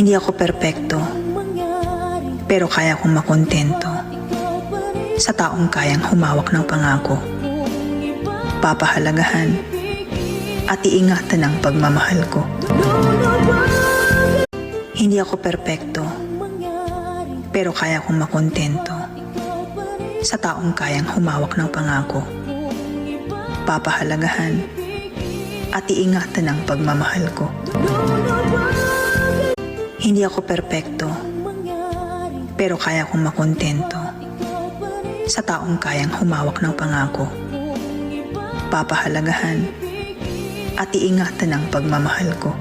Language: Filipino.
Hindi ako perpekto, pero kaya kong makontento sa taong kayang humawak ng pangako, papahalagahan at iingatan ang pagmamahal ko. Hindi ako perpekto, pero kaya kong makontento sa taong kayang humawak ng pangako, papahalagahan at iingatan ang pagmamahal ko. Hindi ako perpekto, pero kaya kong makontento sa taong kayang humawak ng pangako, papahalagahan at iingatan ang pagmamahal ko.